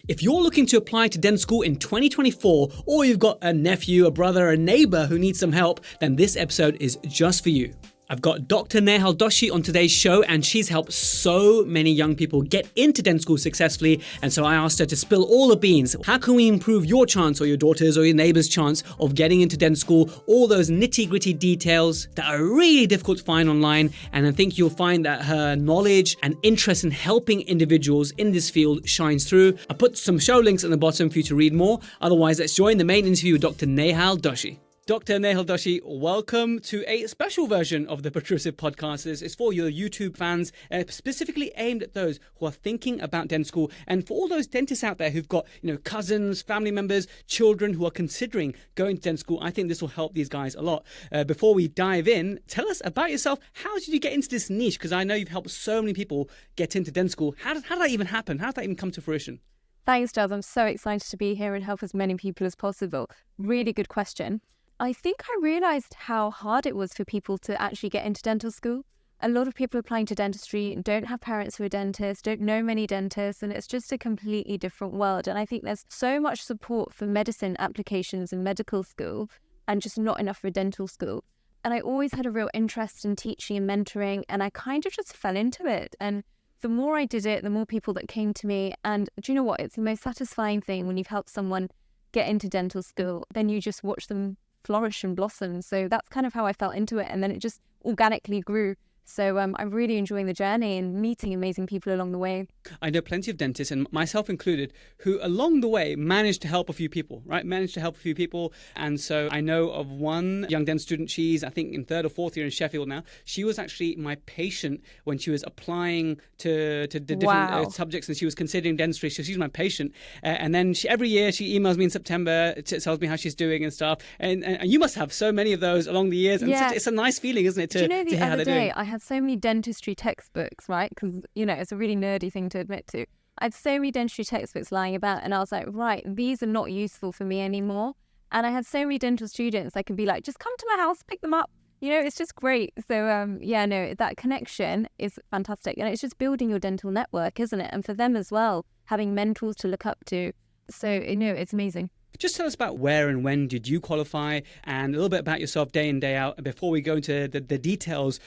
If you're looking to apply to dental school in 2024, or you've got a nephew, a brother, a neighbor who needs some help, then this episode is just for you. I've got Dr. Nehal Doshi on today's show, and she's helped so many young people get into dental school successfully. And so I asked her to spill all the beans. How can we improve your chance, or your daughter's or your neighbor's chance of getting into dental school? All those nitty-gritty details that are really difficult to find online. And I think you'll find that her knowledge and interest in helping individuals in this field shines through. I put some show links at the bottom for you to read more. Otherwise, let's join the main interview with Dr. Nehal Doshi. Dr. Nehal Doshi, welcome to a special version of the Protrusive podcast. It's for your YouTube fans, specifically aimed at those who are thinking about dental school, and for all those dentists out there who've got, cousins, family members, children who are considering going to dental school. I think this will help these guys a lot. Before we dive in, tell us about yourself. How did you get into this niche? Because I know you've helped so many people get into dental school. How did that even happen? How did that even come to fruition? Thanks, Giles. I'm so excited to be here and help as many people as possible. Really good question. I think I realised how hard it was for people to actually get into dental school. A lot of people applying to dentistry don't have parents who are dentists, don't know many dentists, and it's just a completely different world. And I think there's so much support for medicine applications in medical school and just not enough for dental school. And I always had a real interest in teaching and mentoring, and I kind of just fell into it. And the more I did it, the more people that came to me. And do you know what? It's the most satisfying thing when you've helped someone get into dental school. Then you just watch them flourish and blossom. So that's kind of how I fell into it, and then it just organically grew. So I'm really enjoying the journey and meeting amazing people along the way. I know plenty of dentists, and myself included, who along the way managed to help a few people, right? And so I know of one young dental student. She's, I think, in third or fourth year in Sheffield now. She was actually my patient when she was applying to the different subjects, and she was considering dentistry. So she's my patient. And then every year she emails me in September, tells me how she's doing and stuff. And you must have so many of those along the years. And it's a nice feeling, isn't it, to hear how they're doing. I had so many dentistry textbooks, right? Because, it's a really nerdy thing to admit to. I had so many dentistry textbooks lying about, and I was like, right, these are not useful for me anymore. And I had so many dental students, I could be like, just come to my house, pick them up. It's just great. So, that connection is fantastic. And it's just building your dental network, isn't it? And for them as well, having mentors to look up to. So, it's amazing. Just tell us about where and when did you qualify, and a little bit about yourself day in, day out, before we go into the details,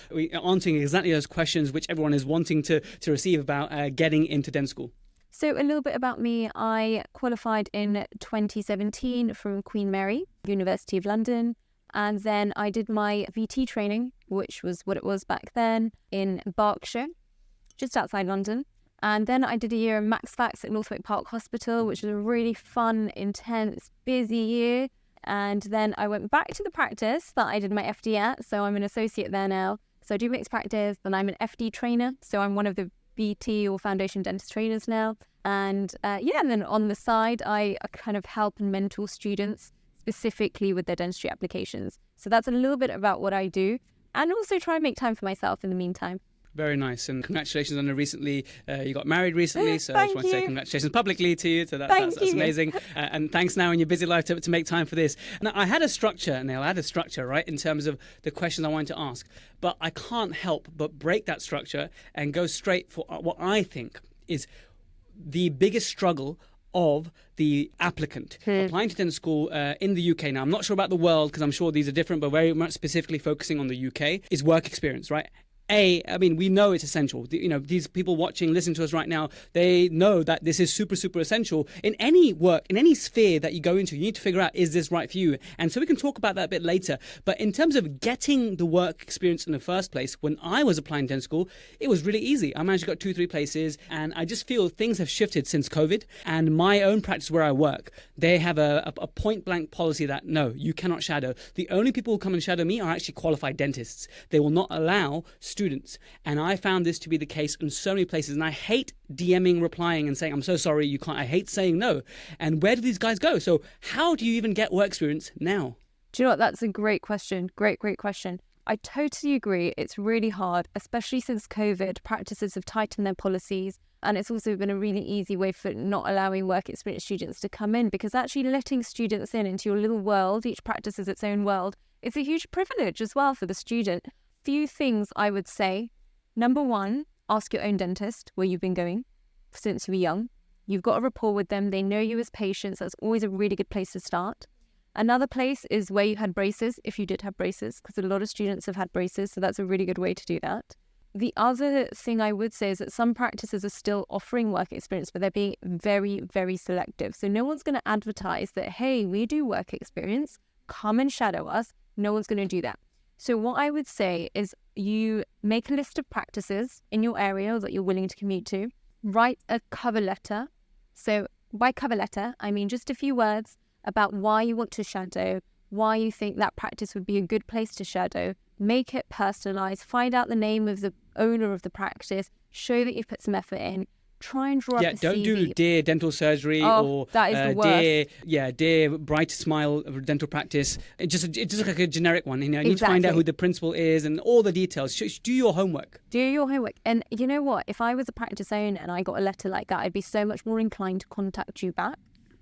answering exactly those questions which everyone is wanting to receive about getting into dental school. So a little bit about me. I qualified in 2017 from Queen Mary, University of London. And then I did my VT training, which was what it was back then, in Berkshire, just outside London. And then I did a year in Max Fax at Northwick Park Hospital, which was a really fun, intense, busy year. And then I went back to the practice that I did my FD at. So I'm an associate there now. So I do mixed practice, then I'm an FD trainer. So I'm one of the BT or foundation dentist trainers now. And and then on the side, I kind of help and mentor students specifically with their dentistry applications. So that's a little bit about what I do, and also try and make time for myself in the meantime. Very nice, and congratulations on recently. You got married recently, so I just want to say congratulations publicly to you. So that's amazing, and thanks now in your busy life to make time for this. Now, I had a structure, Neil. I had a structure, right, in terms of the questions I wanted to ask, but I can't help but break that structure and go straight for what I think is the biggest struggle of the applicant applying to dental school in the UK. Now, I'm not sure about the world, because I'm sure these are different, but very much specifically focusing on the UK, is work experience, right? We know it's essential. These people watching, listening to us right now, they know that this is super, super essential. In any work, in any sphere that you go into, you need to figure out, is this right for you? And so we can talk about that a bit later. But in terms of getting the work experience in the first place, when I was applying dental school, it was really easy. I managed to get 2-3 places, and I just feel things have shifted since COVID. And my own practice where I work, they have a point blank policy that, no, you cannot shadow. The only people who come and shadow me are actually qualified dentists. They will not allow students. And I found this to be the case in so many places. And I hate DMing, replying and saying, I'm so sorry, you can't. I hate saying no. And where do these guys go? So how do you even get work experience now? Do you know what? That's a great question. Great question. I totally agree. It's really hard, especially since COVID. Practices have tightened their policies. And it's also been a really easy way for not allowing work experience students to come in, because actually letting students in into your little world, each practice is its own world, it's a huge privilege as well for the student. Few things I would say. Number one, ask your own dentist where you've been going since you were young. You've got a rapport with them. They know you as patients. That's always a really good place to start. Another place is where you had braces, if you did have braces, because a lot of students have had braces, so that's a really good way to do that. The other thing I would say is that some practices are still offering work experience, but they're being very, very selective. So no one's going to advertise that, hey, we do work experience, come and shadow us. No one's going to do that. So what I would say is you make a list of practices in your area that you're willing to commute to, write a cover letter. So by cover letter, I mean just a few words about why you want to shadow, why you think that practice would be a good place to shadow. Make it personalized, find out the name of the owner of the practice, show that you've put some effort in, try and draw up a CV. Don't do Dear Dental Surgery or that is the worst. Dear Bright Smile Dental Practice. It's just like a generic one. You need to find out who the principal is and all the details. Do your homework. Do your homework. And you know what? If I was a practice owner and I got a letter like that, I'd be so much more inclined to contact you back.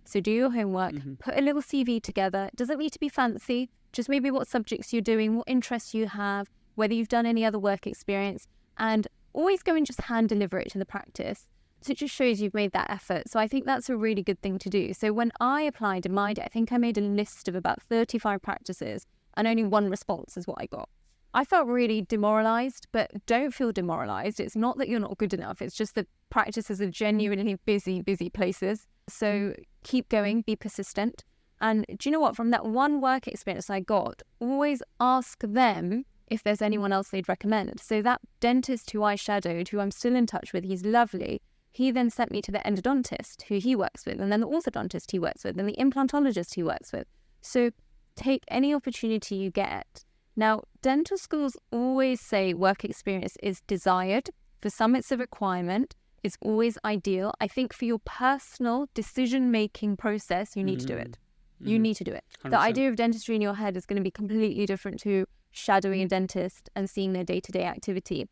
So do your homework, put a little CV together. It doesn't need to be fancy, just maybe what subjects you're doing, what interests you have, whether you've done any other work experience, and always go and just hand deliver it to the practice. So it just shows you've made that effort. So I think that's a really good thing to do. So when I applied in my day, I think I made a list of about 35 practices and only one response is what I got. I felt really demoralised, but don't feel demoralised. It's not that you're not good enough. It's just that practices are genuinely busy places. So keep going, be persistent. And do you know what? From that one work experience I got, always ask them if there's anyone else they'd recommend. So that dentist who I shadowed, who I'm still in touch with, he's lovely. He then sent me to the endodontist who he works with, and then the orthodontist he works with, and the implantologist he works with. So take any opportunity you get. Now, dental schools always say work experience is desired. For some, it's a requirement. It's always ideal. I think for your personal decision-making process, you need to do it. You need to do it. 100%. The idea of dentistry in your head is going to be completely different to shadowing a dentist and seeing their day-to-day activity.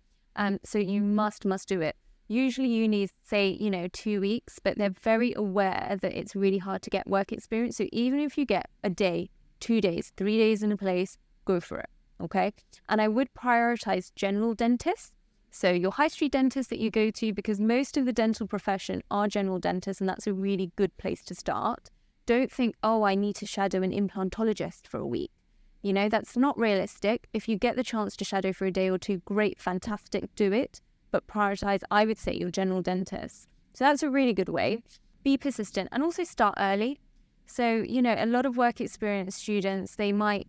So you must do it. Usually unis say, 2 weeks, but they're very aware that it's really hard to get work experience. So even if you get a day, 2 days, 3 days in a place, go for it, okay? And I would prioritize general dentists. So your high street dentist that you go to, because most of the dental profession are general dentists, and that's a really good place to start. Don't think, I need to shadow an implantologist for a week. That's not realistic. If you get the chance to shadow for a day or two, great, fantastic, do it. But prioritize, I would say, your general dentist. So that's a really good way. Be persistent and also start early. So, a lot of work experience students, they might,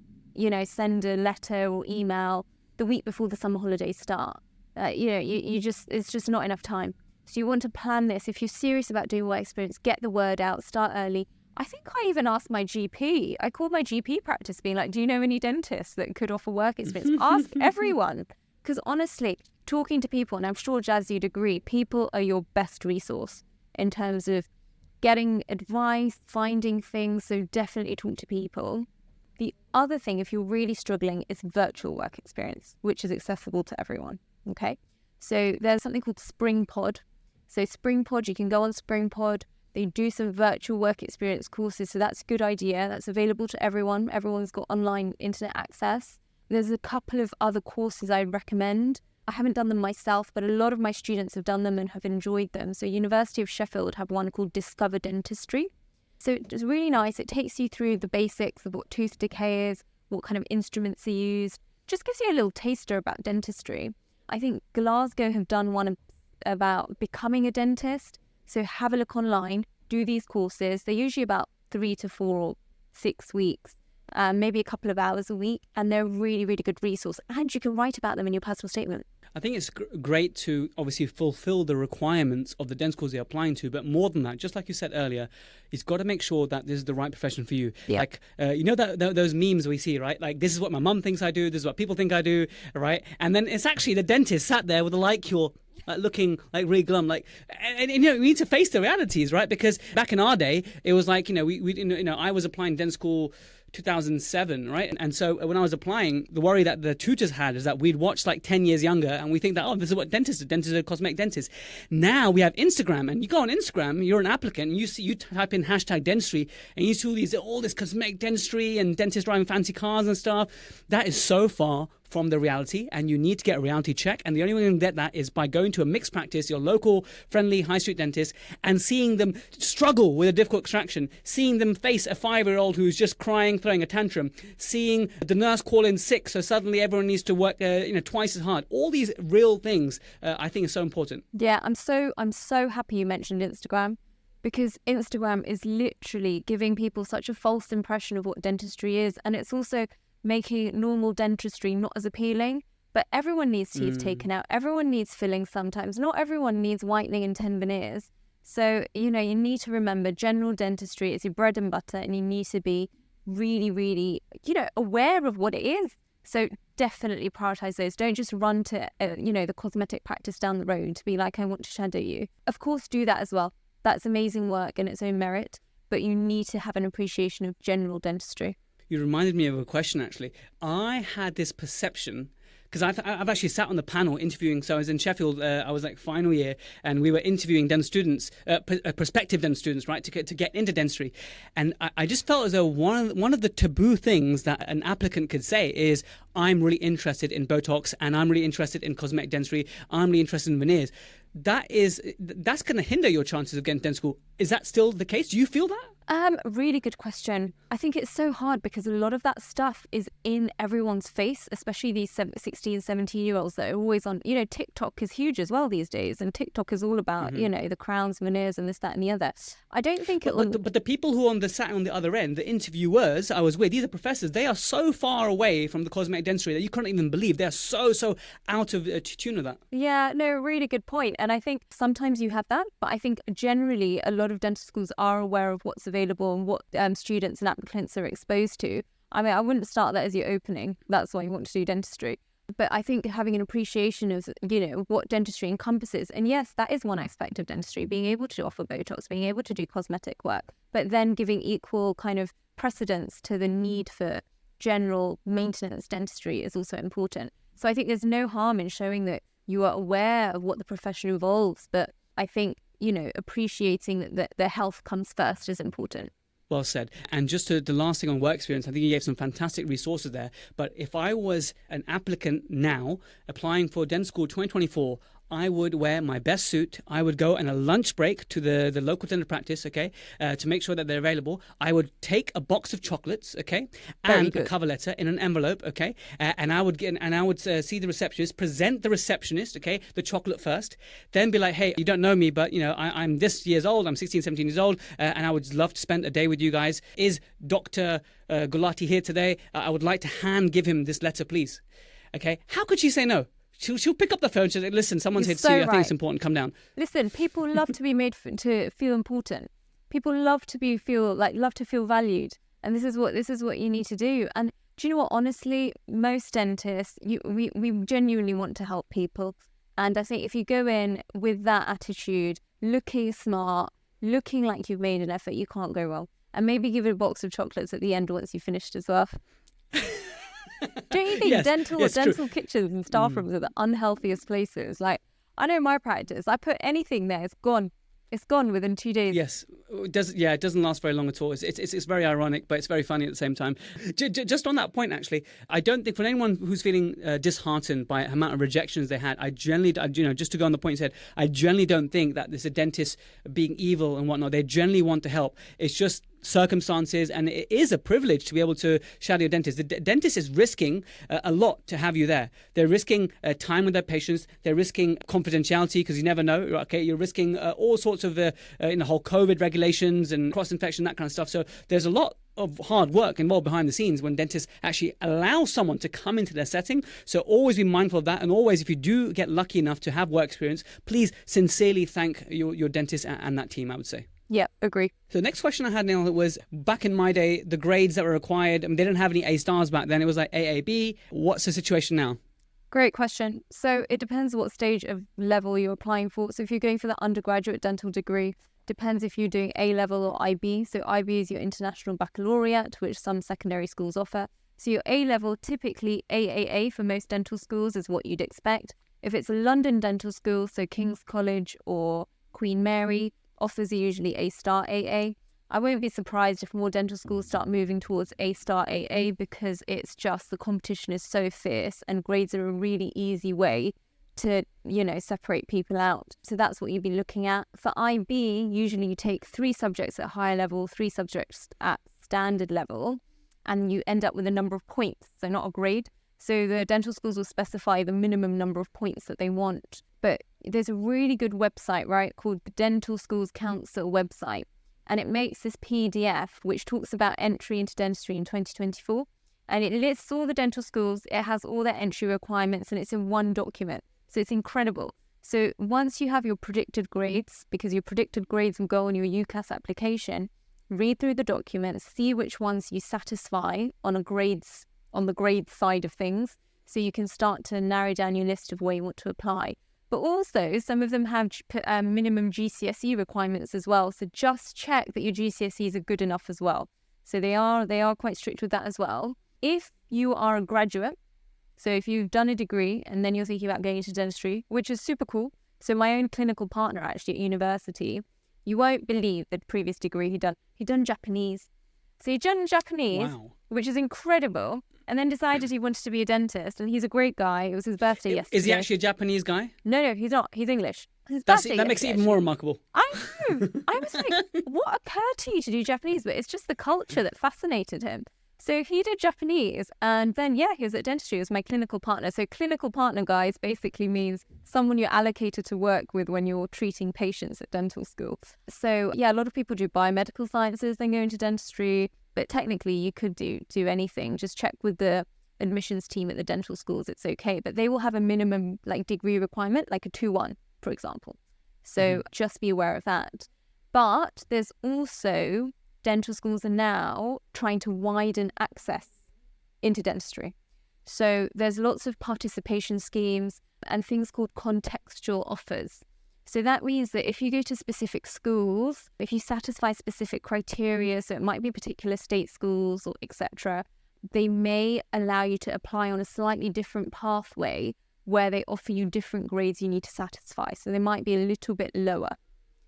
send a letter or email the week before the summer holidays start. It's just not enough time. So you want to plan this. If you're serious about doing work experience, get the word out, start early. I think I even asked my GP. I called my GP practice being like, do you know any dentists that could offer work experience? Ask everyone. Because honestly, talking to people, and I'm sure, Jazz, you'd agree, people are your best resource in terms of getting advice, finding things. So definitely talk to people. The other thing, if you're really struggling, is virtual work experience, which is accessible to everyone. Okay, so there's something called SpringPod. So SpringPod, you can go on SpringPod. They do some virtual work experience courses, so that's a good idea. That's available to everyone. Everyone's got online internet access. There's a couple of other courses I'd recommend. I haven't done them myself, but a lot of my students have done them and have enjoyed them. So University of Sheffield have one called Discover Dentistry. So it's really nice. It takes you through the basics of what tooth decay is, what kind of instruments are used. Just gives you a little taster about dentistry. I think Glasgow have done one about becoming a dentist. So have a look online, do these courses. They're usually about 3 to 4 or 6 weeks, maybe a couple of hours a week. And they're a really, really good resource. And you can write about them in your personal statement. I think it's great to obviously fulfill the requirements of the dental schools they're applying to, but more than that, just like you said earlier, you've got to make sure that this is the right profession for you. Yeah. Like, those memes we see, right? Like, this is what my mum thinks I do, this is what people think I do, right? And then it's actually the dentist sat there with a light-cure, looking like really glum, and we need to face the realities, right? Because back in our day, it was like, I was applying dental school 2007, right? And so when I was applying, the worry that the tutors had is that we'd watch 10 years younger and we think that, this is what dentists do. Dentists are cosmetic dentists. Now we have Instagram, and you go on Instagram, you're an applicant, and you type in #dentistry, and you see all this cosmetic dentistry and dentists driving fancy cars and stuff. That is so far from the reality, and you need to get a reality check. And the only way you can get that is by going to a mixed practice, your local friendly high street dentist, and seeing them struggle with a difficult extraction, seeing them face a 5-year-old who's just crying, throwing a tantrum, seeing the nurse call in sick, so suddenly everyone needs to work twice as hard. All these real things I think is so important. Yeah, I'm so happy you mentioned Instagram, because Instagram is literally giving people such a false impression of what dentistry is, and it's also making normal dentistry not as appealing. But everyone needs teeth taken out. Everyone needs fillings sometimes. Not everyone needs whitening and 10 veneers. So, you need to remember general dentistry is your bread and butter, and you need to be really, really, aware of what it is. So definitely prioritize those. Don't just run to, the cosmetic practice down the road to be like, I want to shadow you. Of course, do that as well. That's amazing work in its own merit, but you need to have an appreciation of general dentistry. You reminded me of a question, actually. I had this perception, because I've actually sat on the panel interviewing. So I was in Sheffield, I was like final year, and we were interviewing dental students, prospective dental students, right, to get into dentistry. And I just felt as though one of the taboo things that an applicant could say is, I'm really interested in Botox, and I'm really interested in cosmetic dentistry, I'm really interested in veneers. That's going to hinder your chances of getting to dental school. Is that still the case? Do you feel that? Really good question. I think it's so hard because a lot of that stuff is in everyone's face, especially these 16, 17-year-olds that are always on, TikTok is huge as well these days. And TikTok is all about, the crowns, veneers and this, that and the other. I don't think But the people who sat on the other end, the interviewers I was with, these are professors, they are so far away from the cosmetic dentistry that you can't even believe. They're so out of tune with that. Yeah, no, really good point. And I think sometimes you have that, but I think generally a lot of dental schools are aware of what's available and what students and applicants are exposed to. I mean, I wouldn't start that as your opening. That's why you want to do dentistry. But I think having an appreciation of, what dentistry encompasses. And yes, that is one aspect of dentistry, being able to offer Botox, being able to do cosmetic work, but then giving equal kind of precedence to the need for general maintenance dentistry is also important. So I think there's no harm in showing that you are aware of what the profession involves. But I think, appreciating that the health comes first is important. Well said. And just the last thing on work experience, I think you gave some fantastic resources there. But if I was an applicant now applying for dental school 2024, I would wear my best suit. I would go on a lunch break to the local dental practice, okay, to make sure that they're available. I would take a box of chocolates, okay, and a cover letter in an envelope, okay, and I would see the receptionist, present the receptionist, okay, the chocolate first, then be like, hey, you don't know me, but I'm this years old, I'm 16, 17 years old, and I would love to spend a day with you guys. Is Dr. Gulati here today? I would like to give him this letter, please. Okay, how could she say no? She'll pick up the phone. She'll say, listen, someone's here to see you. I think it's important. Come down. Listen, people love to be made to feel important. People love to feel valued. And this is what you need to do. And do you know what? Honestly, most dentists, we genuinely want to help people. And I think if you go in with that attitude, looking smart, looking like you've made an effort, you can't go wrong. And maybe give it a box of chocolates at the end once you've finished as well. Don't you think dental kitchens and staff rooms are the unhealthiest places? Like, I know my practice, I put anything there, it's gone. It's gone within 2 days. Yes, it doesn't last very long at all. It's very ironic, but it's very funny at the same time. Just on that point, actually, I don't think for anyone who's feeling disheartened by the amount of rejections they had, I generally, just to go on the point you said, I generally don't think that there's a dentist being evil and whatnot. They generally want to help. It's just circumstances, and it is a privilege to be able to shadow your dentist. The dentist is risking a lot to have you there. They're risking time with their patients. They're risking confidentiality because you never know. Okay, you're risking all sorts of the whole COVID regulations and cross-infection, that kind of stuff. So there's a lot of hard work involved behind the scenes when dentists actually allow someone to come into their setting. So always be mindful of that, and always, if you do get lucky enough to have work experience, please sincerely thank your dentist and that team, I would say. Yeah, agree. So the next question I had, Nehal, was back in my day, the grades that were required, they didn't have any A stars back then. It was like AAB. What's the situation now? Great question. So it depends what stage of level you're applying for. So if you're going for the undergraduate dental degree, depends if you're doing A level or IB. So IB is your International Baccalaureate, which some secondary schools offer. So your A level, typically AAA for most dental schools, is what you'd expect. If it's a London dental school, so King's College or Queen Mary, offers are usually A star AA. I won't be surprised if more dental schools start moving towards A-star AA, because it's just the competition is so fierce and grades are a really easy way to, separate people out. So that's what you'd be looking at. For IB, usually you take 3 subjects at higher level, 3 subjects at standard level, and you end up with a number of points, so not a grade. So the dental schools will specify the minimum number of points that they want. But there's a really good website, right, called the Dental Schools Council website. And it makes this PDF which talks about entry into dentistry in 2024. And it lists all the dental schools. It has all their entry requirements, and it's in one document. So it's incredible. So once you have your predicted grades, because your predicted grades will go on your UKCAT application, read through the document, see which ones you satisfy on the grades side of things, so you can start to narrow down your list of where you want to apply. But also, some of them have minimum GCSE requirements as well. So just check that your GCSEs are good enough as well. So they are quite strict with that as well. If you are a graduate, so if you've done a degree and then you're thinking about going into dentistry, which is super cool. So my own clinical partner actually at university, you won't believe the previous degree he'd done Japanese. So he'd done Japanese, wow, which is incredible. And then decided he wanted to be a dentist, and he's a great guy. It was his birthday yesterday. Is he actually a Japanese guy? No, he's not. He's English. That makes it even more remarkable. I know. I was like, what occurred to you to do Japanese? But it's just the culture that fascinated him. So he did Japanese, and then, he was at dentistry. He was my clinical partner. So clinical partner, guys, basically means someone you're allocated to work with when you're treating patients at dental school. So, a lot of people do biomedical sciences, then go into dentistry. But technically, you could do anything. Just check with the admissions team at the dental schools. It's okay. But they will have a minimum degree requirement, like a 2-1, for example. So just be aware of that. But there's also, dental schools are now trying to widen access into dentistry. So there's lots of participation schemes and things called contextual offers. So that means that if you go to specific schools, if you satisfy specific criteria, so it might be particular state schools or etc., they may allow you to apply on a slightly different pathway where they offer you different grades you need to satisfy. So they might be a little bit lower.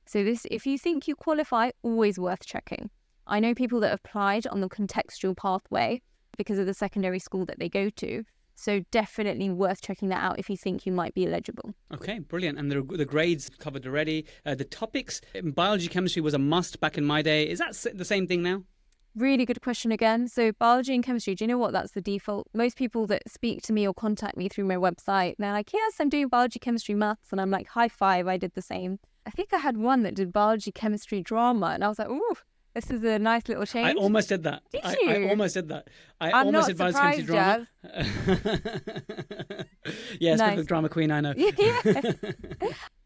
So this, if you think you qualify, always worth checking. I know people that applied on the contextual pathway because of the secondary school that they go to. So definitely worth checking that out if you think you might be eligible. Okay, brilliant. And the grades covered already. The topics, biology, chemistry was a must back in my day. Is that the same thing now? Really good question again. So biology and chemistry, do you know what? That's the default. Most people that speak to me or contact me through my website, they're like, yes, I'm doing biology, chemistry, maths. And I'm like, high five, I did the same. I think I had one that did biology, chemistry, drama. And I was like, ooh, this is a nice little change. I almost did that. Did you? I almost did that. I'm almost not did surprised, drama. Yes, nice. With drama queen, I know. Yeah.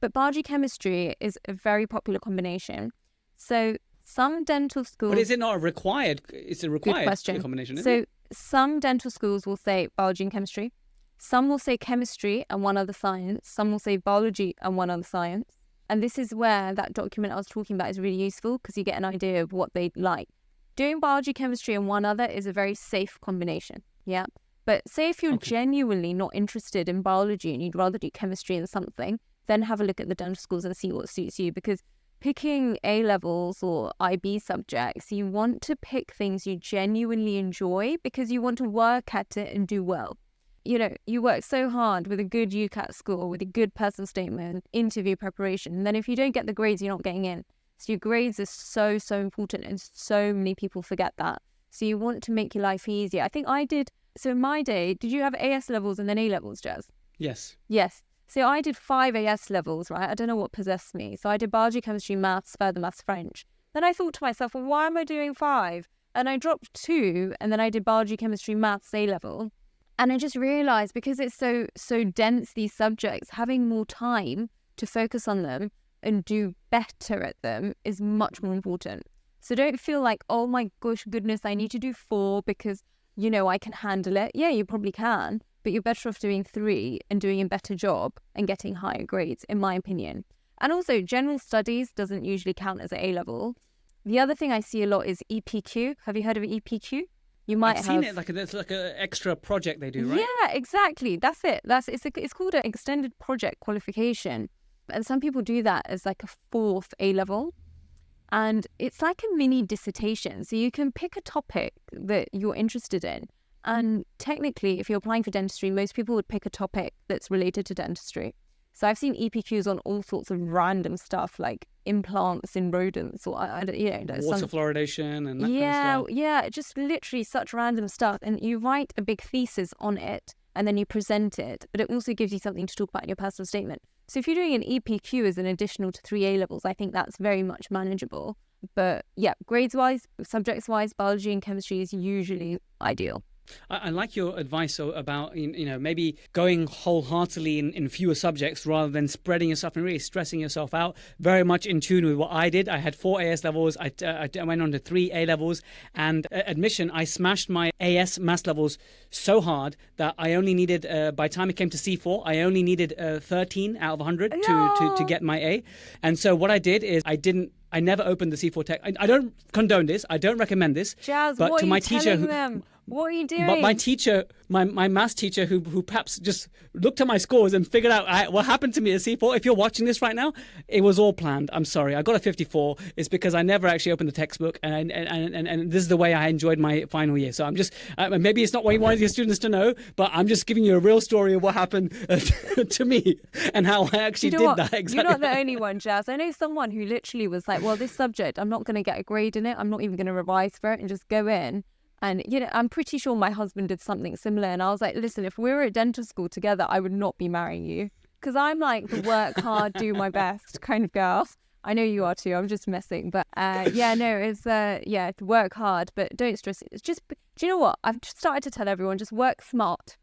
But biology, chemistry is a very popular combination. So some dental schools... But is it not required? It's a required combination, isn't it? So some dental schools will say biology and chemistry. Some will say chemistry and one other science. Some will say biology and one other science. And this is where that document I was talking about is really useful because you get an idea of what they'd like. Doing biology, chemistry and one other is a very safe combination. Yeah. But say if you're genuinely not interested in biology and you'd rather do chemistry and something, then have a look at the dental schools and see what suits you. Because picking A-levels or IB subjects, you want to pick things you genuinely enjoy because you want to work at it and do well. You know, you work so hard with a good UKCAT score, with a good personal statement, interview preparation, and then if you don't get the grades, you're not getting in. So your grades are so, so important, and so many people forget that. So you want to make your life easier. I think I did, so in my day, did you have AS levels and then A levels, Jazz? Yes. Yes. So I did 5 AS levels, right? I don't know what possessed me. So I did biology, chemistry, maths, further maths, French. Then I thought to myself, well, why am I doing 5? And I dropped 2, and then I did biology, chemistry, maths, A level. And I just realised because it's so dense, these subjects, having more time to focus on them and do better at them is much more important. So don't feel like, oh my goodness, I need to do 4 because, you know, I can handle it. Yeah, you probably can, but you're better off doing 3 and doing a better job and getting higher grades, in my opinion. And also, general studies doesn't usually count as an A-level. The other thing I see a lot is EPQ. Have you heard of EPQ? You might have seen it it's like an extra project they do, right? Yeah, exactly. That's it. It's called an extended project qualification, and some people do that as like a 4th A level. And it's like a mini dissertation. So you can pick a topic that you're interested in. And technically, if you're applying for dentistry, most people would pick a topic that's related to dentistry. So I've seen EPQs on all sorts of random stuff like implants in rodents or, water fluoridation and that kind of stuff. Yeah, just literally such random stuff. And you write a big thesis on it and then you present it. But it also gives you something to talk about in your personal statement. So if you're doing an EPQ as an additional to 3 A-levels, I think that's very much manageable. But yeah, grades-wise, subjects-wise, biology and chemistry is usually ideal. I like your advice about, maybe going wholeheartedly in fewer subjects rather than spreading yourself and really stressing yourself out. Very much in tune with what I did. I had 4 AS levels. I went on to 3 A levels. And admission, I smashed my AS maths levels so hard that I only needed, by the time it came to C4, I only needed 13 out of 100 to get my A. And so what I did is I never opened the C4 text. I don't condone this. I don't recommend this. Jazz, but what to are my you teacher, telling them? What are you doing? But my teacher, my maths teacher, who perhaps just looked at my scores and figured out what happened to me at C4. If you're watching this right now, it was all planned. I'm sorry. I got a 54. It's because I never actually opened the textbook, and this is the way I enjoyed my final year. So I'm just maybe it's not what you wanted your students to know, but I'm just giving you a real story of what happened to me and how I actually did that. Exactly. You're not the only one, Jazz. I know someone who literally was like, well, this subject, I'm not going to get a grade in it. I'm not even going to revise for it and just go in. And, I'm pretty sure my husband did something similar. And I was like, listen, if we were at dental school together, I would not be marrying you. Because I'm like the work hard, do my best kind of girl. I know you are too. I'm just messing. But it's work hard, but don't stress. It's just, do you know what? I've just started to tell everyone, just work smart.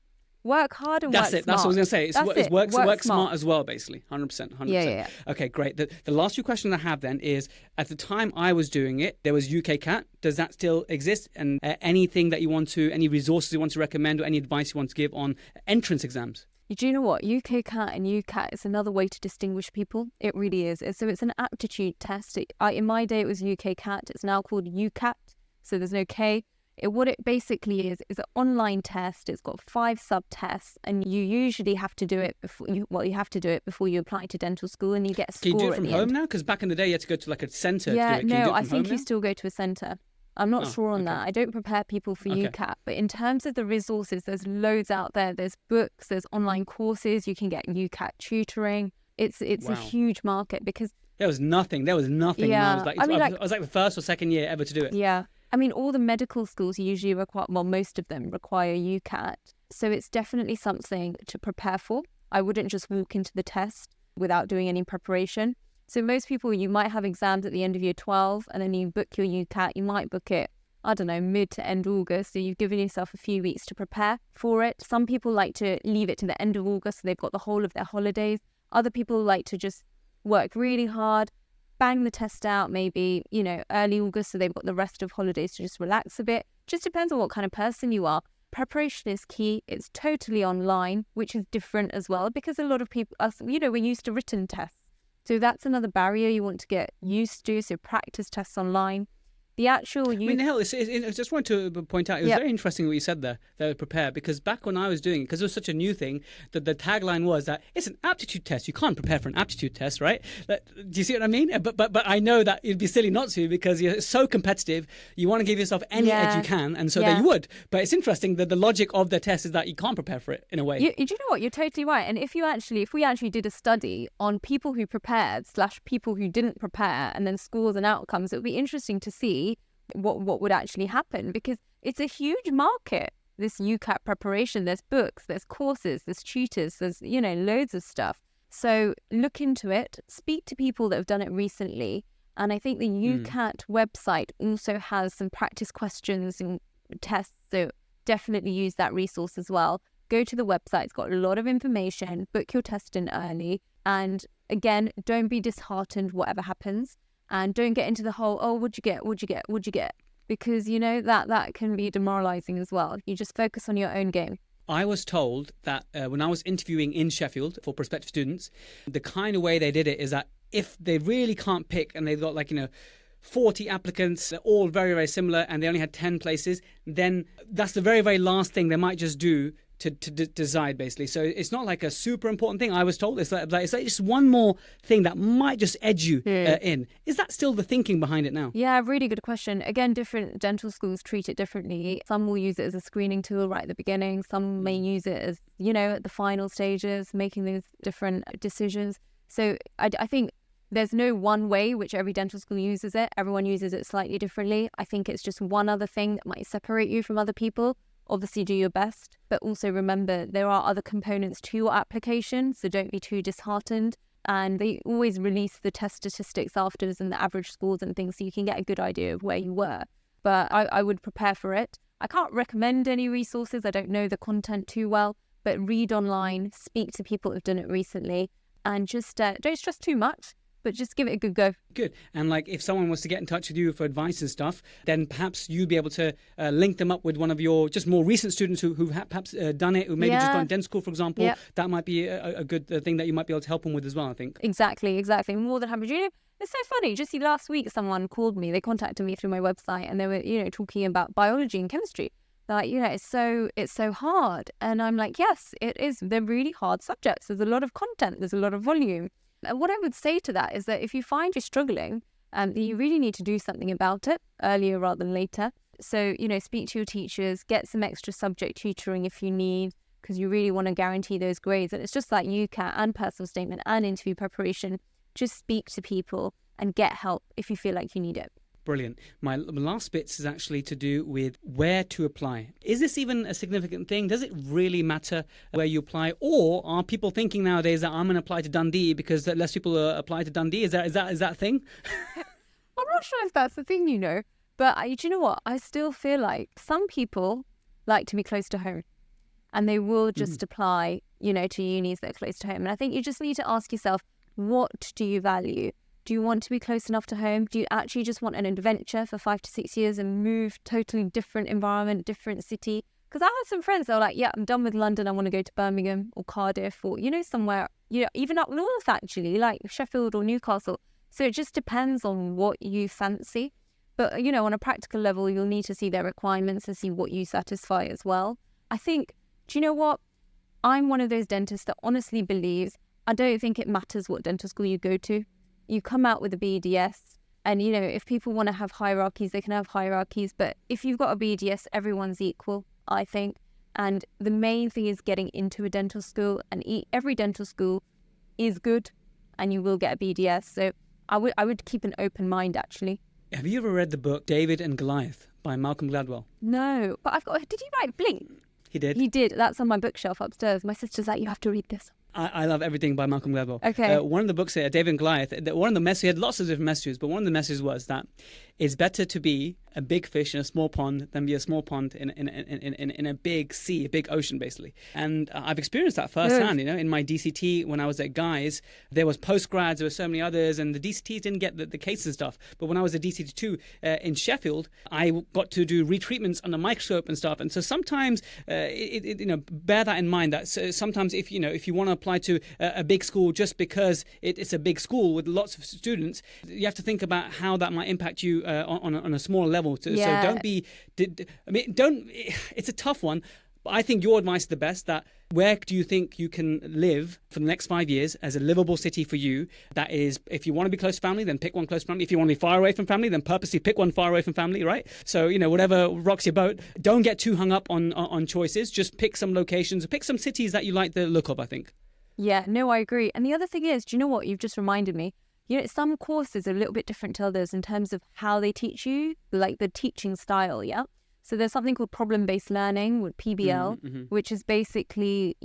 Work hard and work smart. That's it. That's what I was going to say. It's work smart as well, basically. 100%. Yeah. Okay, great. The last few questions I have then is, at the time I was doing it, there was UKCAT. Does that still exist? And anything that any resources you want to recommend or any advice you want to give on entrance exams? Do you know what? UKCAT and UCAT is another way to distinguish people. It really is. So it's an aptitude test. In my day, it was UKCAT. It's now called UCAT. So there's no K. What it basically is an online test. It's got 5 sub-tests, and you usually have to do it before you apply to dental school, and you get a score. Can you do it from home now? Because back in the day, you had to go to like a centre to do it. No, I think you still go to a centre. I'm not sure on that. I don't prepare people for UCAT, but in terms of the resources, there's loads out there. There's books, there's online courses. You can get UCAT tutoring. It's a huge market because there was nothing. Yeah, I was like the first or second year ever to do it. Yeah. I mean, all the medical schools usually require, most of them require UCAT. So it's definitely something to prepare for. I wouldn't just walk into the test without doing any preparation. So most people, you might have exams at the end of year 12 and then you book your UCAT. You might book it, I don't know, mid to end August. So you've given yourself a few weeks to prepare for it. Some people like to leave it to the end of August so they've got the whole of their holidays. Other people like to just work really hard, bang the test out maybe, early August, so they've got the rest of holidays to just relax a bit. Just depends on what kind of person you are. Preparation is key. It's totally online, which is different as well, because a lot of people, we're used to written tests. So that's another barrier you want to get used to. So practice tests online. The actual... Nehal, I just want to point out, it was very interesting what you said there, prepare, because back when I was doing it, because it was such a new thing, that the tagline was that it's an aptitude test. You can't prepare for an aptitude test, right? Do you see what I mean? But I know that it'd be silly not to, because you're so competitive. You want to give yourself any edge you can, and so that you would. But it's interesting that the logic of the test is that you can't prepare for it in a way. You know what? You're totally right. And if we actually did a study on people who prepared / people who didn't prepare, and then scores and outcomes, it would be interesting to see what would actually happen, because it's a huge market, this UCAT preparation. There's books, there's courses, there's tutors, there's loads of stuff. So look into it, speak to people that have done it recently, and I think the UCAT website also has some practice questions and tests, so definitely use that resource as well. Go to the website, it's got a lot of information. Book your test in early, and again, don't be disheartened whatever happens. And don't get into the whole, what'd you get? Because, that can be demoralising as well. You just focus on your own game. I was told that when I was interviewing in Sheffield for prospective students, the kind of way they did it is that if they really can't pick and they've got 40 applicants, they're all very, very similar, and they only had 10 places, then that's the very, very last thing they might just do to decide, basically. So it's not like a super important thing. I was told it's like just one more thing that might just edge you in. Is that still the thinking behind it now? Yeah, really good question. Again, different dental schools treat it differently. Some will use it as a screening tool right at the beginning. Some may use it as, at the final stages, making those different decisions. So I think there's no one way which every dental school uses it. Everyone uses it slightly differently. I think it's just one other thing that might separate you from other people. Obviously, do your best, but also remember there are other components to your application, so don't be too disheartened. And they always release the test statistics afterwards and the average scores and things, so you can get a good idea of where you were. But I would prepare for it. I can't recommend any resources. I don't know the content too well, but read online, speak to people who've done it recently, and just don't stress too much. But just give it a good go. Good. And like if someone was to get in touch with you for advice and stuff, then perhaps you'd be able to link them up with one of your just more recent students who've perhaps done it, who maybe just gone to dental school, for example. Yep. That might be a good thing that you might be able to help them with as well, I think. Exactly. More than happy. It's so funny. Just last week, someone called me. They contacted me through my website, and they were, talking about biology and chemistry. They're like, it's so hard. And I'm like, yes, it is. They're really hard subjects. There's a lot of content. There's a lot of volume. And what I would say to that is that if you find you're struggling, then you really need to do something about it earlier rather than later. So, speak to your teachers, get some extra subject tutoring if you need, because you really want to guarantee those grades. And it's just like UKCAT and personal statement and interview preparation. Just speak to people and get help if you feel like you need it. Brilliant. My last bits is actually to do with where to apply. Is this even a significant thing? Does it really matter where you apply? Or are people thinking nowadays that I'm going to apply to Dundee because less people apply to Dundee? Is that a thing? I'm not sure if that's the thing, But do you know what? I still feel like some people like to be close to home. And they will just apply, to unis that are close to home. And I think you just need to ask yourself, what do you value? Do you want to be close enough to home? Do you actually just want an adventure for 5 to 6 years and move totally different environment, different city? Because I had some friends that were like, yeah, I'm done with London. I want to go to Birmingham or Cardiff or, somewhere, even up north, actually, like Sheffield or Newcastle. So it just depends on what you fancy. But, on a practical level, you'll need to see their requirements and see what you satisfy as well. I think, do you know what? I'm one of those dentists that honestly believes I don't think it matters what dental school you go to. You come out with a BDS and, if people want to have hierarchies, they can have hierarchies. But if you've got a BDS, everyone's equal, I think. And the main thing is getting into a dental school, and every dental school is good and you will get a BDS. So I would keep an open mind, actually. Have you ever read the book David and Goliath by Malcolm Gladwell? No, but did he write Blink? He did. He did. That's on my bookshelf upstairs. My sister's like, you have to read this. I love everything by Malcolm Gladwell. Okay. One of the books here, David and Goliath, one of the messages, he had lots of different messages, but one of the messages was that it's better to be a big fish in a small pond than be a small pond in a big sea, a big ocean, basically. And I've experienced that firsthand, in my DCT when I was at Guy's. There was postgrads, there were so many others, and the DCTs didn't get the cases and stuff. But when I was at DCT2 in Sheffield, I got to do retreatments under microscope and stuff. And so sometimes, bear that in mind, that sometimes if you want to apply to a big school just because it's a big school with lots of students, you have to think about how that might impact you on a smaller level. So don't be, it's a tough one, but I think your advice is the best, that where do you think you can live for the next 5 years as a livable city for you? That is, if you want to be close to family, then pick one close to family. If you want to be far away from family, then purposely pick one far away from family, right? So, whatever rocks your boat, don't get too hung up on choices. Just pick some locations, pick some cities that you like the look of, I think. Yeah, no, I agree. And the other thing is, do you know what? You've just reminded me. Some courses are a little bit different to others in terms of how they teach you, like the teaching style, yeah? So there's something called problem-based learning with PBL, which is basically,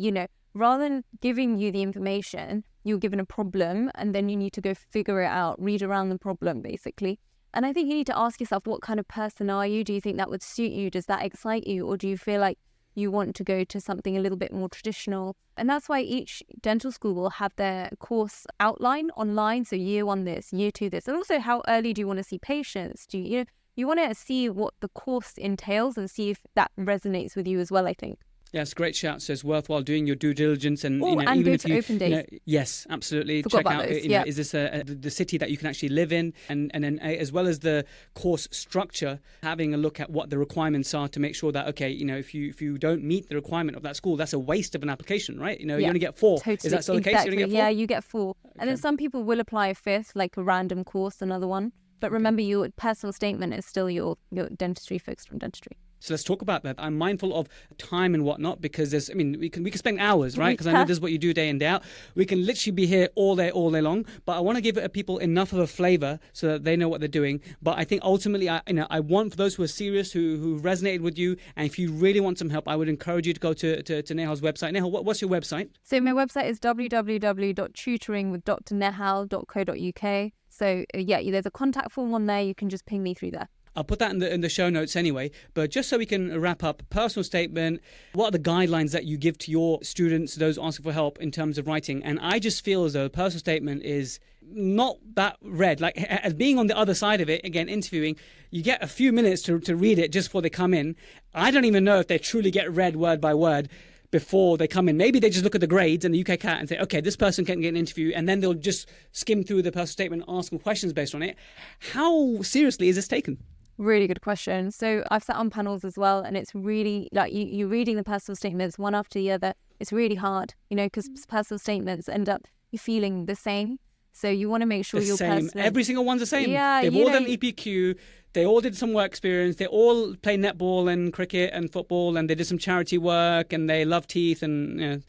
rather than giving you the information, you're given a problem and then you need to go figure it out, read around the problem, basically. And I think you need to ask yourself, what kind of person are you? Do you think that would suit you? Does that excite you? Or do you feel like you want to go to something a little bit more traditional? And that's why each dental school will have their course outline online. So year 1 this, year 2 this. And also, how early do you want to see patients? Do you want to see what the course entails and see if that resonates with you as well, I think. Yeah, it's a great shout. So it's worthwhile doing your due diligence, and and even go if to you, open days. yes, absolutely. Forgot Check about out, those, is this the city that you can actually live in, and then as well as the course structure, having a look at what the requirements are to make sure that if you don't meet the requirement of that school, that's a waste of an application, right? You only get 4. Totally. Is that still the case? Exactly. You only get 4? Yeah, you get 4. Okay. And then some people will apply a 5th, like a random course, another one. But remember, your personal statement is still your dentistry, focused on dentistry. So let's talk about that. I'm mindful of time and whatnot, because we can spend hours, right? Because I know this is what you do day in, day out. We can literally be here all day long. But I want to give people enough of a flavor so that they know what they're doing. But I think ultimately, I want, for those who are serious, who resonated with you, and if you really want some help, I would encourage you to go to Nehal's website. Nehal, what's your website? So my website is www.tutoringwithdrnehal.co.uk. So there's a contact form on there. You can just ping me through there. I'll put that in the show notes anyway. But just so we can wrap up, personal statement, what are the guidelines that you give to your students, those asking for help in terms of writing? And I just feel as though a personal statement is not that read. Like, as being on the other side of it, again, interviewing, you get a few minutes to read it just before they come in. I don't even know if they truly get read word by word before they come in. Maybe they just look at the grades and the UKCAT and say, okay, this person can get an interview, and then they'll just skim through the personal statement and ask them questions based on it. How seriously is this taken? Really good question. So I've sat on panels as well, and it's really like you're reading the personal statements one after the other. It's really hard, because personal statements end up you feeling the same. So you want to make sure you're same. Personal. Every single one's the same. Yeah, they've all done EPQ. They all did some work experience. They all play netball and cricket and football, and they did some charity work, and they love teeth and.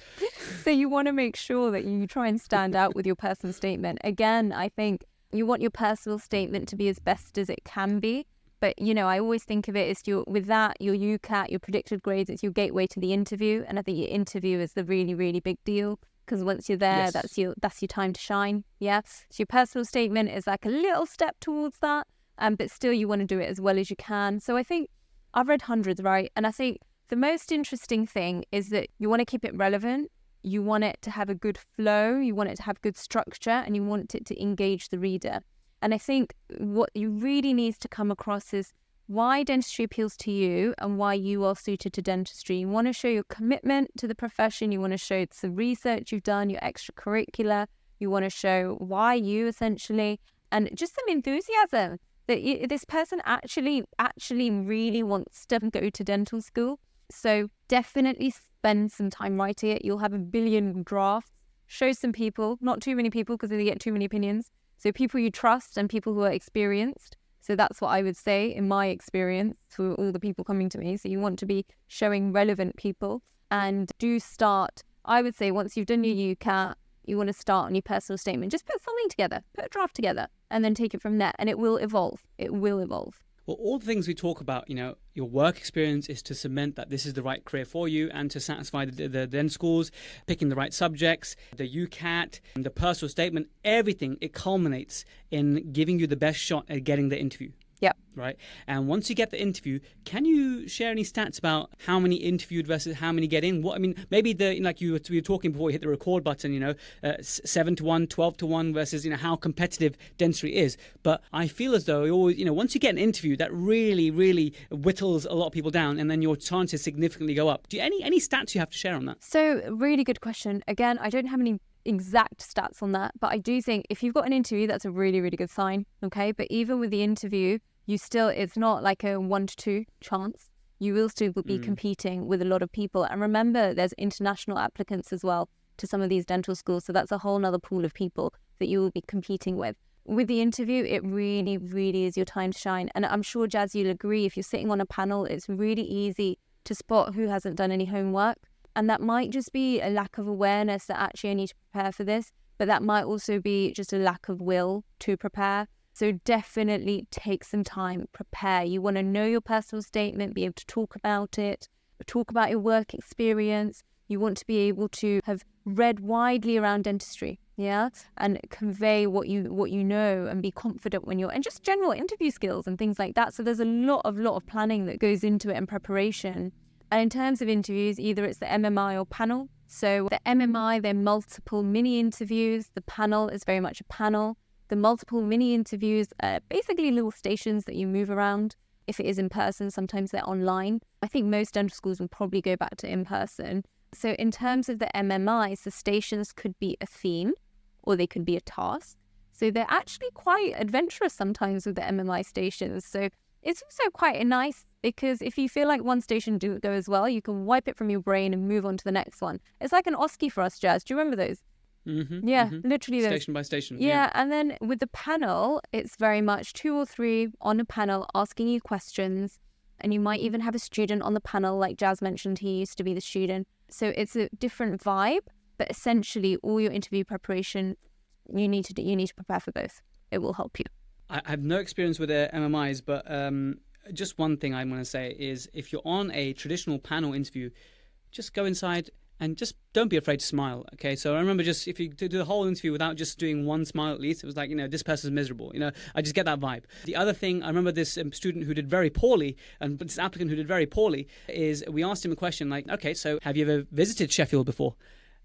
So you want to make sure that you try and stand out with your personal statement. Again, I think you want your personal statement to be as best as it can be. But, I always think of it as your UCAT, your predicted grades, it's your gateway to the interview. And I think your interview is the really, really big deal, because once you're there, that's your time to shine. Yeah. So your personal statement is like a little step towards that. But still you want to do it as well as you can. So I think I've read hundreds, right? And I think the most interesting thing is that you want to keep it relevant. You want it to have a good flow. You want it to have good structure, and you want it to engage the reader. And I think what you really needs to come across is why dentistry appeals to you and why you are suited to dentistry. You want to show your commitment to the profession. You want to show the research you've done, your extracurricular. You want to show why you, essentially, and just some enthusiasm that this person actually really wants to go to dental school. So definitely spend some time writing it. You'll have a billion drafts. Show some people, not too many people, because they get too many opinions. So people you trust and people who are experienced. So that's what I would say in my experience for all the people coming to me. So you want to be showing relevant people, and do start, I would say, once you've done your UCAT, you want to start on your personal statement. Just put something together, put a draft together, and then take it from there. And it will evolve. It will evolve. Well, all the things we talk about, your work experience is to cement that this is the right career for you, and to satisfy the dental schools, picking the right subjects, the UCAT, the personal statement, everything, it culminates in giving you the best shot at getting the interview. Yep. Right. And once you get the interview, can you share any stats about how many interviewed versus how many get in? Maybe like you were talking before you hit the record button, 7-1, 12-1 versus, how competitive dentistry is. But I feel as though once you get an interview, that really, really whittles a lot of people down, and then your chances significantly go up. Do you any stats you have to share on that? So really good question. Again, I don't have any exact stats on that, but I do think if you've got an interview, that's a really, really good sign. Okay. But even with the interview, it's not like a 1 to 2 chance. You will still be competing with a lot of people. And remember, there's international applicants as well to some of these dental schools. So that's a whole nother pool of people that you will be competing with. With the interview, it really, really is your time to shine. And I'm sure, Jazz, you'll agree, if you're sitting on a panel, it's really easy to spot who hasn't done any homework. And that might just be a lack of awareness that actually I need to prepare for this. But that might also be just a lack of will to prepare. So definitely take some time, prepare. You want to know your personal statement, be able to talk about it, talk about your work experience. You want to be able to have read widely around dentistry, and convey what you know, and be confident and just general interview skills and things like that. So there's a lot of planning that goes into it and preparation. And in terms of interviews, either it's the MMI or panel. So the MMI, they're multiple mini interviews. The panel is very much a panel. The multiple mini interviews are basically little stations that you move around. If it is in person, sometimes they're online. I think most dental schools will probably go back to in person. So in terms of the MMIs, the stations could be a theme or they could be a task. So they're actually quite adventurous sometimes with the MMI stations. So it's also quite nice because if you feel like one station didn't go as well, you can wipe it from your brain and move on to the next one. It's like an OSCE for us, Jazz. Do you remember those? Mm-hmm, yeah, literally those. Station by station. Yeah, and then with the panel, it's very much 2 or 3 on a panel asking you questions. And you might even have a student on the panel, like Jazz mentioned, he used to be the student. So it's a different vibe, but essentially all your interview preparation, you need to prepare for both. It will help you. I have no experience with the MMIs, but just one thing I want to say is if you're on a traditional panel interview, just go inside and just don't be afraid to smile, okay? So I remember just if you do the whole interview without just doing one smile at least, it was like, this person's miserable. I just get that vibe. The other thing, I remember this student who did very poorly, and this applicant who did very poorly, is we asked him a question like, okay, so have you ever visited Sheffield before?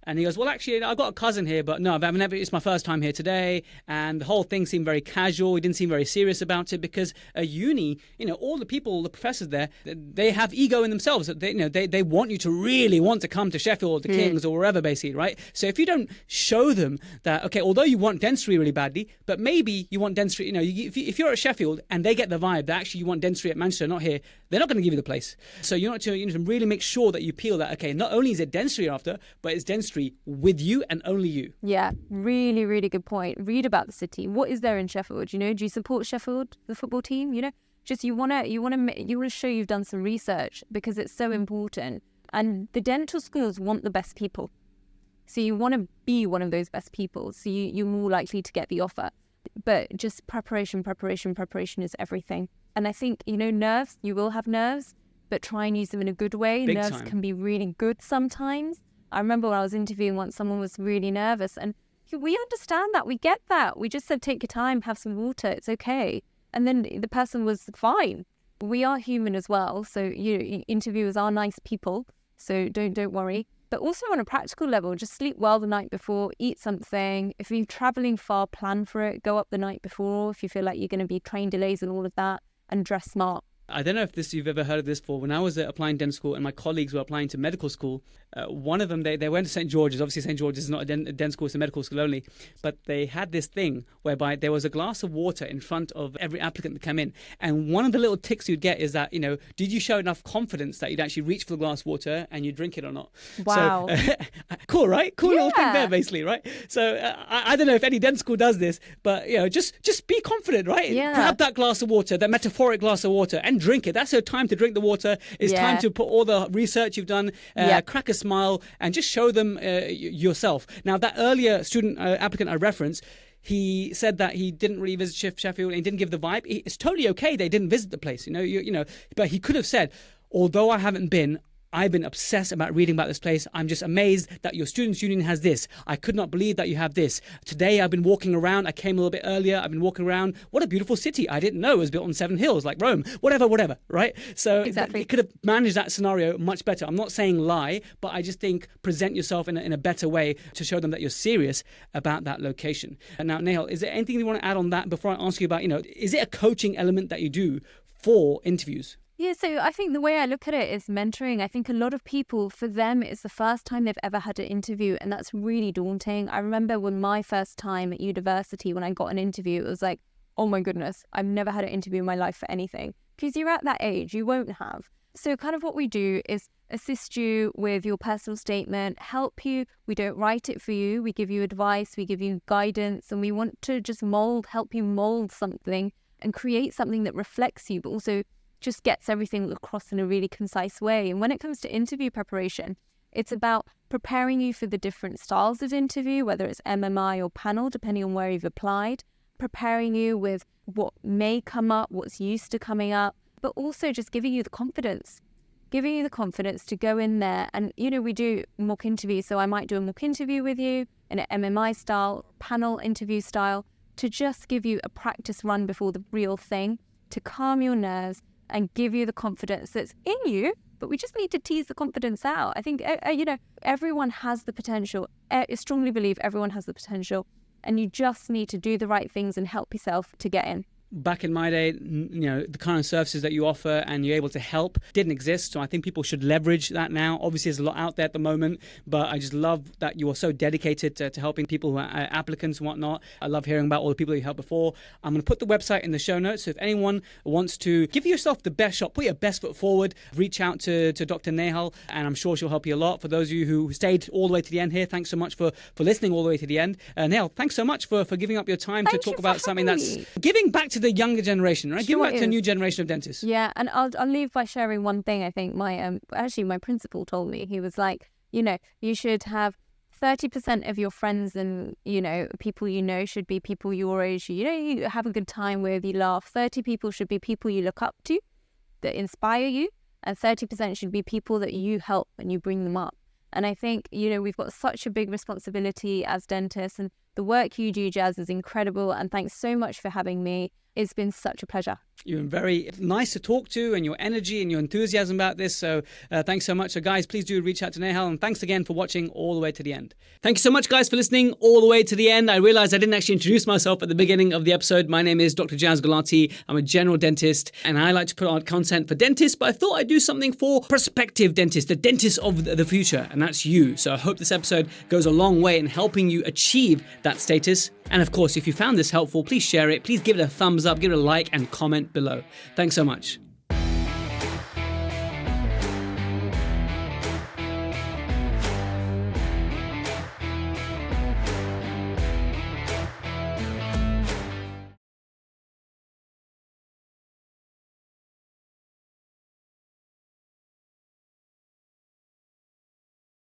And he goes, well, actually, I've got a cousin here, but no, I've never. It's my first time here today. And the whole thing seemed very casual. He didn't seem very serious about it because a uni, all the people, the professors there, they have ego in themselves. They want you to really want to come to Sheffield, to King's, or wherever, basically, right? So if you don't show them that, okay, although you want dentistry really badly, but maybe you want dentistry, if you're at Sheffield and they get the vibe that actually you want dentistry at Manchester, not here, they're not going to give you the place. So you need to really make sure that you peel that, okay, not only is it dentistry after, but it's dentistry with you and only you. Yeah, really, really good point. Read about the city. What is there in Sheffield? Do you support Sheffield, the football team? Just you want to show you've done some research because it's so important. And the dental schools want the best people, so you want to be one of those best people. So you're more likely to get the offer. But just preparation is everything. And I think nerves. You will have nerves, but try and use them in a good way. Big Nerves time. can be really good sometimes. I remember when I was interviewing once, someone was really nervous, and we understand that. We get that. We just said, take your time, have some water. It's okay. And then the person was fine. We are human as well. So, interviewers are nice people. So don't worry. But also on a practical level, just sleep well the night before, eat something. If you're traveling far, plan for it. Go up the night before if you feel like you're going to be train delays and all of that, and dress smart. I don't know if you've ever heard of this before. When I was applying dental school and my colleagues were applying to medical school, one of them, they went to St. George's. Obviously, St. George's is not a dental school, it's a medical school only. But they had this thing whereby there was a glass of water in front of every applicant that came in. And one of the little ticks you'd get is that, did you show enough confidence that you'd actually reach for the glass of water and you drink it or not? Wow. So, cool, right? Cool little thing there, basically, right? So I don't know if any dental school does this, but, just be confident, right? Yeah. Grab that glass of water, that metaphoric glass of water, and drink it. That's your time to drink the water. It's time to put all the research you've done, crack a smile, and just show them yourself. Now, that earlier student applicant I referenced, he said that he didn't really visit Sheffield and he didn't give the vibe. It's totally okay they didn't visit the place, but he could have said, although I haven't been, I've been obsessed about reading about this place. I'm just amazed that your students' union has this. I could not believe that you have this. Today I've been walking around. I came a little bit earlier. I've been walking around. What a beautiful city. I didn't know it was built on 7 hills like Rome. Whatever, right? So exactly. It could have managed that scenario much better. I'm not saying lie, but I just think present yourself in a better way to show them that you're serious about that location. And now, Nehal, is there anything you want to add on that before I ask you about, is it a coaching element that you do for interviews? Yeah, so I think the way I look at it is mentoring. I think a lot of people, for them, it's the first time they've ever had an interview, and that's really daunting. I remember when my first time at university, when I got an interview, it was like, oh my goodness, I've never had an interview in my life for anything. Because you're at that age, you won't have. So kind of what we do is assist you with your personal statement, help you. We don't write it for you. We give you advice, we give you guidance, and we want to just help you mold something and create something that reflects you, but also just gets everything across in a really concise way. And when it comes to interview preparation, it's about preparing you for the different styles of interview, whether it's MMI or panel, depending on where you've applied, preparing you with what may come up, what's used to coming up, but also just giving you the confidence to go in there. And, we do mock interviews, so I might do a mock interview with you in an MMI style, panel interview style, to just give you a practice run before the real thing, to calm your nerves, and give you the confidence that's in you, but we just need to tease the confidence out. I think, everyone has the potential. I strongly believe everyone has the potential, and you just need to do the right things and help yourself to get in. back in my day, the kind of services that you offer and you're able to help didn't exist. So I think people should leverage that now. Obviously, there's a lot out there at the moment, but I just love that you are so dedicated to helping people who are applicants and whatnot. I love hearing about all the people you helped before. I'm going to put the website in the show notes. So if anyone wants to give yourself the best shot, put your best foot forward, reach out to Dr. Nehal, and I'm sure she'll help you a lot. For those of you who stayed all the way to the end here, thanks so much for listening all the way to the end. Nehal, thanks so much for giving up your time to talk about something that's giving back to the younger generation, right? Giving back to a new generation of dentists. Yeah, and I'll leave by sharing one thing. I think my principal told me. He was like, you should have 30% of your friends and, people should be people your age, you have a good time with, you laugh. 30 people should be people you look up to, that inspire you, and 30% should be people that you help and you bring them up. And I think, we've got such a big responsibility as dentists, and the work you do, Jazz, is incredible. And thanks so much for having me. It's been such a pleasure. You're very nice to talk to, and your energy and your enthusiasm about this. So thanks so much. So guys, please do reach out to Nehal, and thanks again for watching all the way to the end. Thank you so much, guys, for listening all the way to the end. I realized I didn't actually introduce myself at the beginning of the episode. My name is Dr. Jazz Gulati. I'm a general dentist, and I like to put out content for dentists, but I thought I'd do something for prospective dentists, the dentists of the future, and that's you. So I hope this episode goes a long way in helping you achieve that status. And of course, if you found this helpful, please share it. Please give it a thumbs up, give it a like, and comment below. Thanks so much.